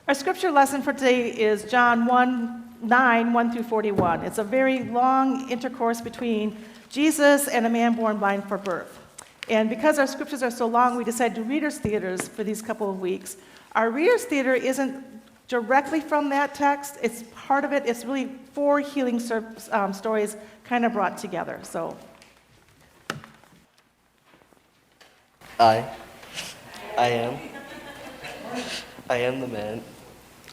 Our scripture lesson for today is John 1 through 41. It's a very long intercourse between Jesus and a man born blind for birth. And because our scriptures are so long, we decided to do Reader's Theaters for these couple of weeks. Our Reader's Theater isn't directly from that text. It's part of it. It's really four healing stories kind of brought together. So, I am the man.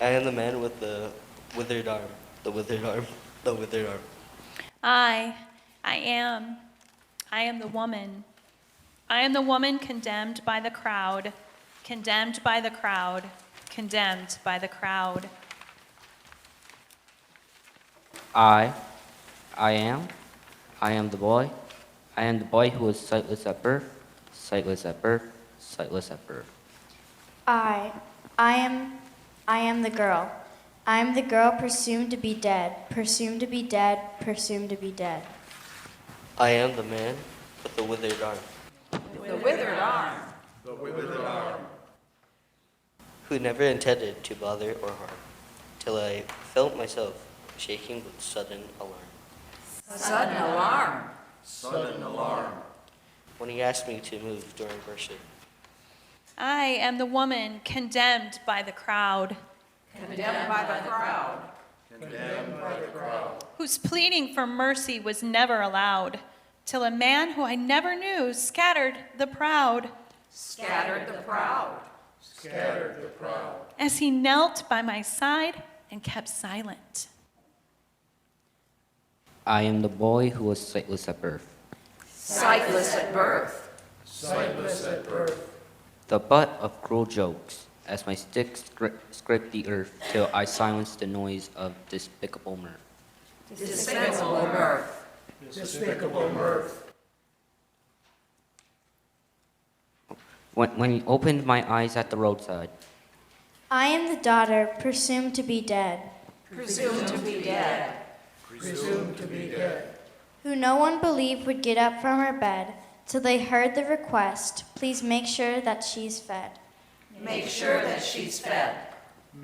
I am the man with the withered arm. The withered arm. The withered arm. I am the woman. I am the woman condemned by the crowd, condemned by the crowd, condemned by the crowd. I am the boy. I am the boy who was sightless at birth, sightless at birth, sightless at birth. I am the girl. I am the girl presumed to be dead, presumed to be dead, presumed to be dead. I am the man with the withered arm. The withered arm. The withered arm. Who never intended to bother or harm, till I felt myself shaking with sudden alarm. Sudden alarm. Sudden alarm. When he asked me to move during worship. I am the woman condemned by the crowd, Condemned by the crowd. Condemned by the crowd. whose pleading for mercy was never allowed, till a man who I never knew scattered the proud. Scattered the proud. Scattered the proud. As he knelt by my side and kept silent. I am the boy who was sightless at birth, Sightless at birth. Sightless at birth. the butt of cruel jokes, as my stick scraped the earth till I silenced the noise of despicable mirth. Despicable mirth. Despicable mirth. When he opened my eyes at the roadside, I am the daughter presumed to be dead, Presumed to be dead. Presumed to be dead. who no one believed would get up from her bed till they heard the request, please make sure that she's fed. Make sure that she's fed.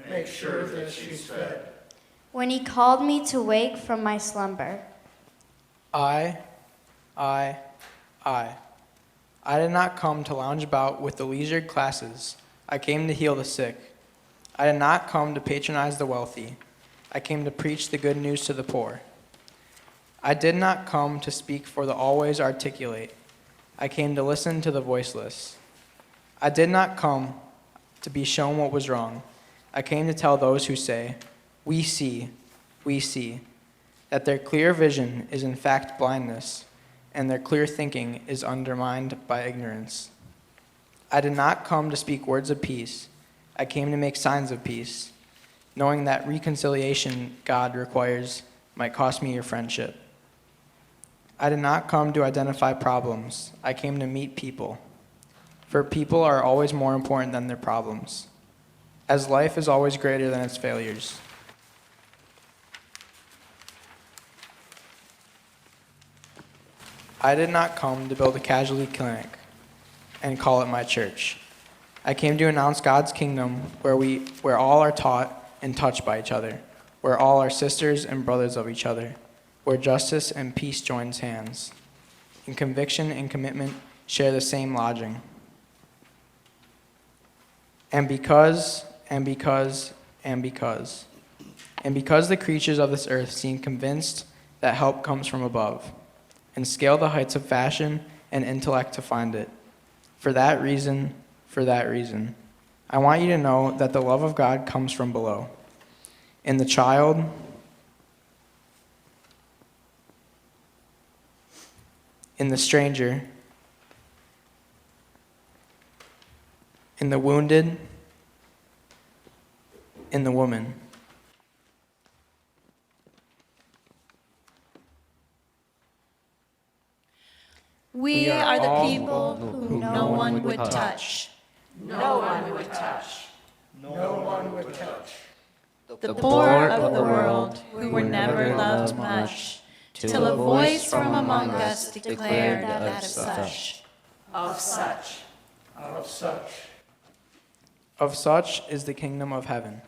Make sure that she's fed. When he called me to wake from my slumber, I did not come to lounge about with the leisured classes. I came to heal the sick. I did not come to patronize the wealthy. I came to preach the good news to the poor. I did not come to speak for the always articulate. I came to listen to the voiceless. I did not come to be shown what was wrong. I came to tell those who say, we see, that their clear vision is in fact blindness, and their clear thinking is undermined by ignorance. I did not come to speak words of peace. I came to make signs of peace, knowing that reconciliation God requires might cost me your friendship. I did not come to identify problems. I came to meet people. For people are always more important than their problems, as life is always greater than its failures. I did not come to build a casualty clinic and call it my church. I came to announce God's kingdom where all are taught and touched by each other, where all are sisters and brothers of each other, where justice and peace joins hands, and conviction and commitment share the same lodging. And because the creatures of this earth seem convinced that help comes from above, and scale the heights of fashion and intellect to find it. For that reason, I want you to know that the love of God comes from below. In the child, in the stranger, in the wounded, in the woman. We are the people whom no one would touch. No one would touch. No one would touch. The poor of the world who were never loved much, till a voice from among us declared that of such. Of such. Of such. Of such is the kingdom of heaven.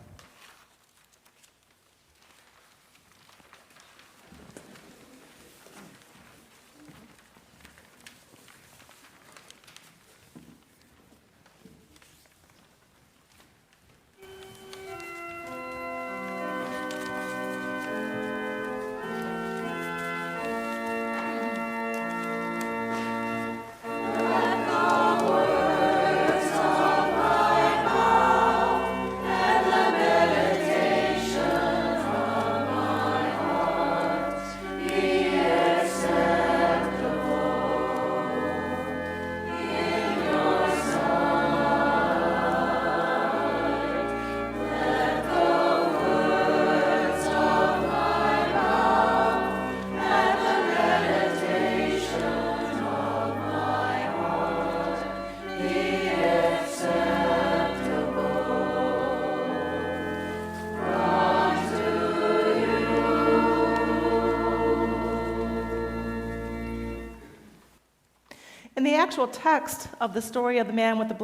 the actual text of the story of the man with the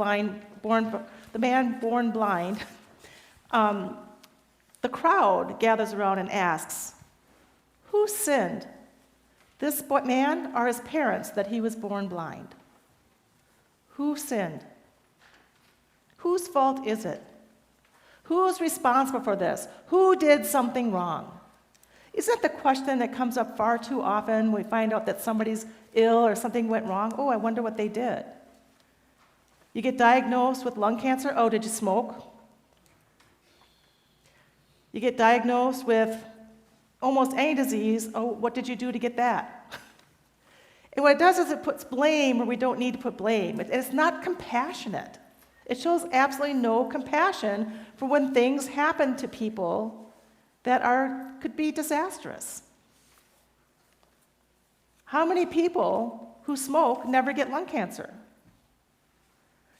man born blind, the crowd gathers around and asks, "Who sinned, this man or his parents, that he was born blind?" Who sinned? Whose fault is it? Who's responsible for this? Who did something wrong? Isn't that the question that comes up far too often when we find out that somebody's ill or something went wrong? Oh, I wonder what they did. You get diagnosed with lung cancer. Oh, did you smoke? You get diagnosed with almost any disease. Oh, what did you do to get that? And what it does is it puts blame where we don't need to put blame. It's not compassionate. It shows absolutely no compassion for when things happen to people that could be disastrous. How many people who smoke never get lung cancer?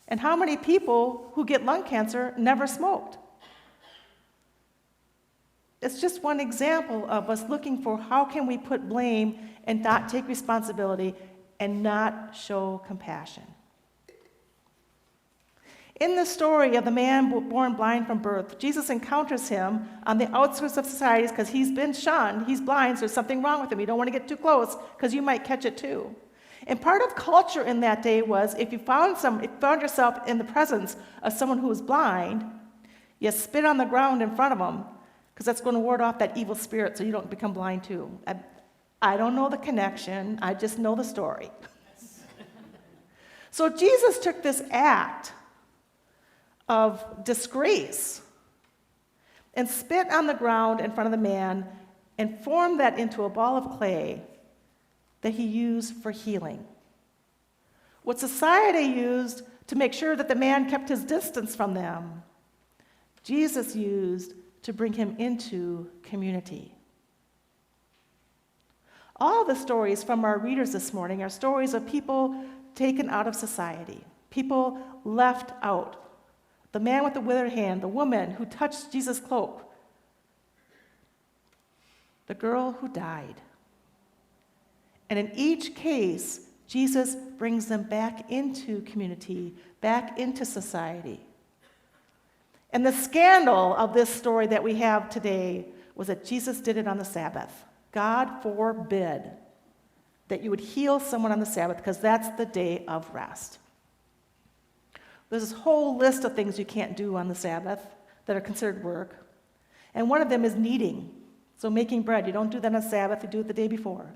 And how many people who get lung cancer never smoked? It's just one example of us looking for how can we put blame and not take responsibility and not show compassion. In the story of the man born blind from birth, Jesus encounters him on the outskirts of society because he's been shunned, he's blind, so there's something wrong with him. You don't want to get too close because you might catch it too. And part of culture in that day was if you found yourself in the presence of someone who was blind, you spit on the ground in front of them because that's going to ward off that evil spirit so you don't become blind too. I don't know the connection, I just know the story. So Jesus took this act of disgrace and spit on the ground in front of the man and formed that into a ball of clay that he used for healing. What society used to make sure that the man kept his distance from them, Jesus used to bring him into community. All the stories from our readers this morning are stories of people taken out of society, people left out. The man with the withered hand, the woman who touched Jesus' cloak, the girl who died. And in each case, Jesus brings them back into community, back into society. And the scandal of this story that we have today was that Jesus did it on the Sabbath. God forbid that you would heal someone on the Sabbath because that's the day of rest. There's this whole list of things you can't do on the Sabbath that are considered work. And one of them is kneading. So making bread, you don't do that on Sabbath, you do it the day before.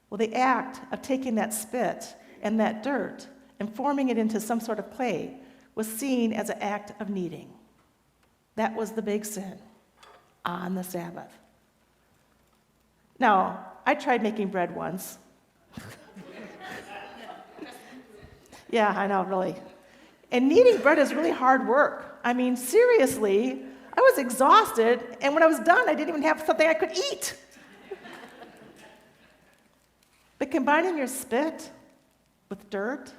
Well, the act of taking that spit and that dirt and forming it into some sort of clay was seen as an act of kneading. That was the big sin on the Sabbath. Now, I tried making bread once. Yeah, I know, really. And kneading bread is really hard work. I mean, seriously, I was exhausted, and when I was done, I didn't even have something I could eat. But combining your spit with dirt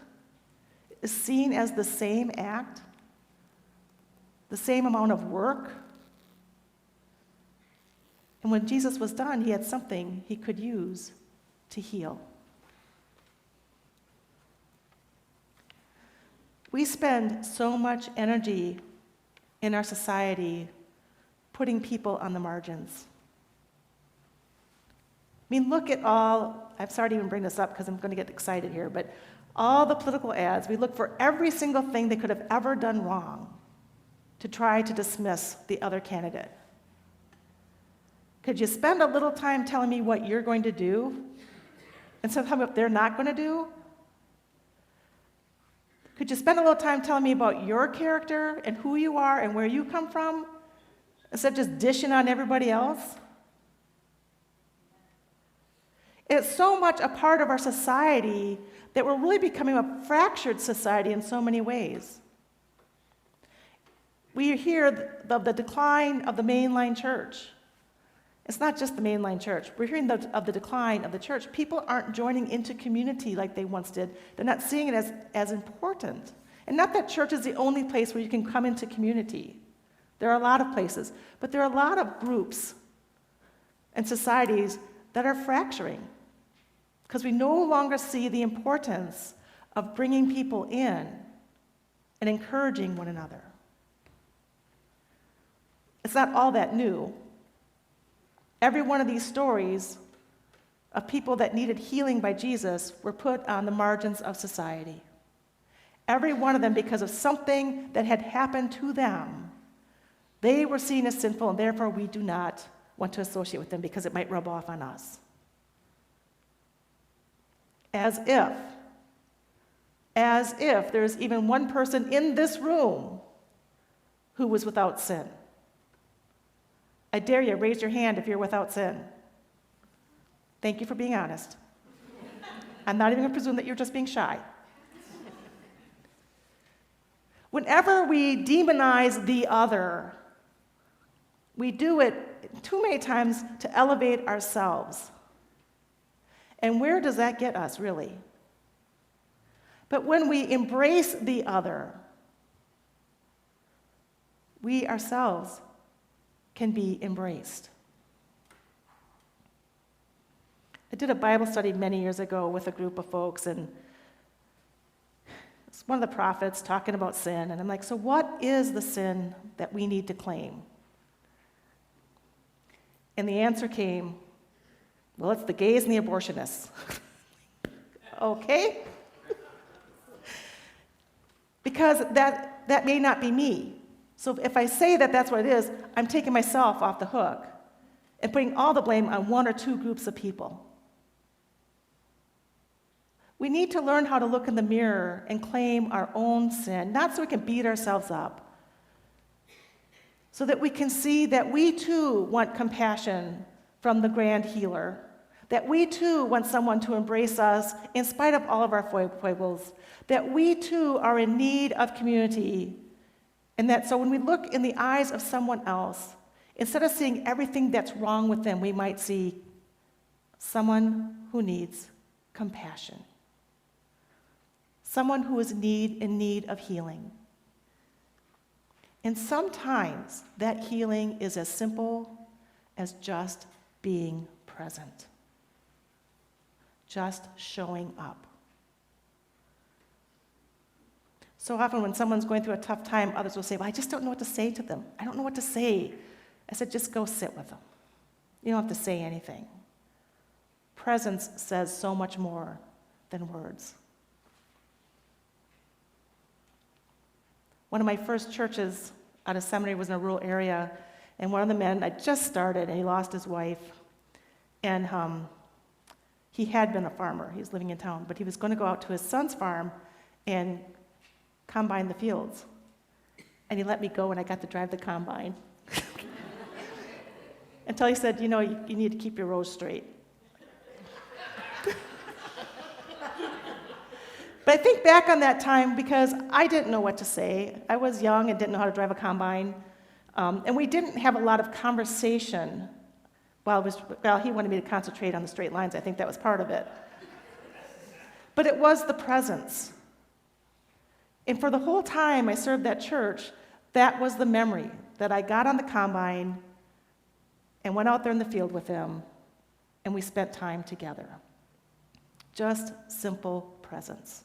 is seen as the same act, the same amount of work. And when Jesus was done, he had something he could use to heal. We spend so much energy in our society putting people on the margins. I mean, look at all, I'm sorry to even bring this up because I'm going to get excited here, but all the political ads, we look for every single thing they could have ever done wrong to try to dismiss the other candidate. Could you spend a little time telling me what you're going to do instead of telling me what they're not going to do? Could you spend a little time telling me about your character and who you are and where you come from instead of just dishing on everybody else? It's so much a part of our society that we're really becoming a fractured society in so many ways. We hear of the decline of the mainline church. It's not just the mainline church. We're hearing of the decline of the church. People aren't joining into community like they once did. They're not seeing it as important. And not that church is the only place where you can come into community. There are a lot of places. But there are a lot of groups and societies that are fracturing because we no longer see the importance of bringing people in and encouraging one another. It's not all that new. Every one of these stories of people that needed healing by Jesus were put on the margins of society. Every one of them, because of something that had happened to them, they were seen as sinful, and therefore we do not want to associate with them because it might rub off on us. As if there's even one person in this room who was without sin. I dare you, raise your hand if you're without sin. Thank you for being honest. I'm not even going to presume that you're just being shy. Whenever we demonize the other, we do it too many times to elevate ourselves. And where does that get us, really? But when we embrace the other, we ourselves can be embraced. I did a Bible study many years ago with a group of folks, and it's one of the prophets talking about sin, and I'm like, so what is the sin that we need to claim? And the answer came, well, it's the gays and the abortionists. Okay? Because that may not be me. So if I say that that's what it is, I'm taking myself off the hook and putting all the blame on one or two groups of people. We need to learn how to look in the mirror and claim our own sin, not so we can beat ourselves up, so that we can see that we too want compassion from the grand healer, that we too want someone to embrace us in spite of all of our foibles, that we too are in need of community, and that so when we look in the eyes of someone else, instead of seeing everything that's wrong with them, we might see someone who needs compassion, someone who is in need of healing. And sometimes that healing is as simple as just being present, just showing up. So often when someone's going through a tough time, others will say, well, I just don't know what to say to them. I don't know what to say. I said, just go sit with them. You don't have to say anything. Presence says so much more than words. One of my first churches out of seminary was in a rural area, and one of the men, I just started, and he lost his wife. And he had been a farmer. He was living in town, but he was going to go out to his son's farm and combine the fields. And he let me go, and I got to drive the combine. Until he said, you know, you need to keep your rows straight. But I think back on that time because I didn't know what to say. I was young and didn't know how to drive a combine. And we didn't have a lot of conversation while he wanted me to concentrate on the straight lines. I think that was part of it. But it was the presence. And for the whole time I served that church, that was the memory, that I got on the combine and went out there in the field with him, and we spent time together. Just simple presence.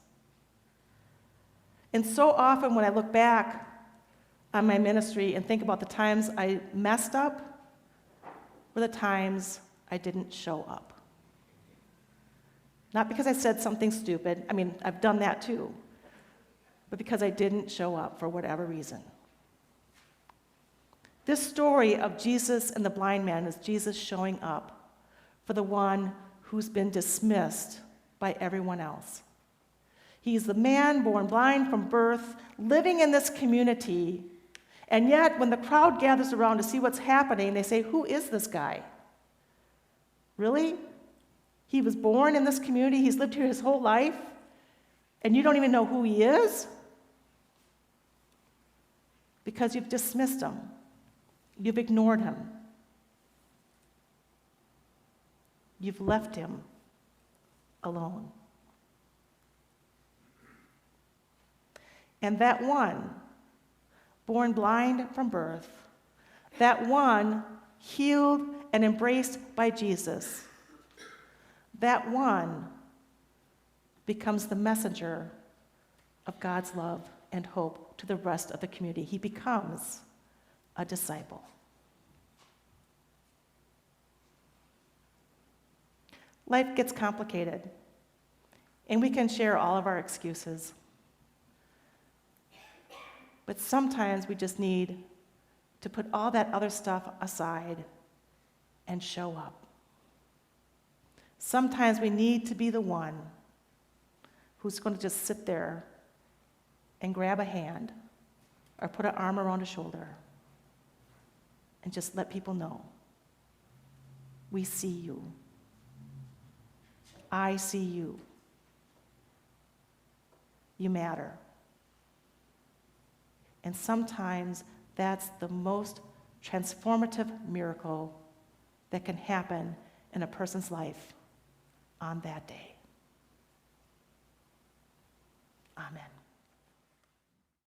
And so often when I look back on my ministry and think about the times I messed up were the times I didn't show up. Not because I said something stupid, I mean, I've done that too, but because I didn't show up for whatever reason. This story of Jesus and the blind man is Jesus showing up for the one who's been dismissed by everyone else. He's the man born blind from birth, living in this community, and yet when the crowd gathers around to see what's happening, they say, who is this guy? Really? He was born in this community, he's lived here his whole life, and you don't even know who he is? Because you've dismissed him. You've ignored him. You've left him alone. And that one, born blind from birth, that one healed and embraced by Jesus, that one becomes the messenger of God's love and hope to the rest of the community. He becomes a disciple. Life gets complicated, and we can share all of our excuses. But sometimes we just need to put all that other stuff aside and show up. Sometimes we need to be the one who's going to just sit there and grab a hand or put an arm around a shoulder and just let people know, we see you. I see you. You matter. And sometimes that's the most transformative miracle that can happen in a person's life on that day. Amen.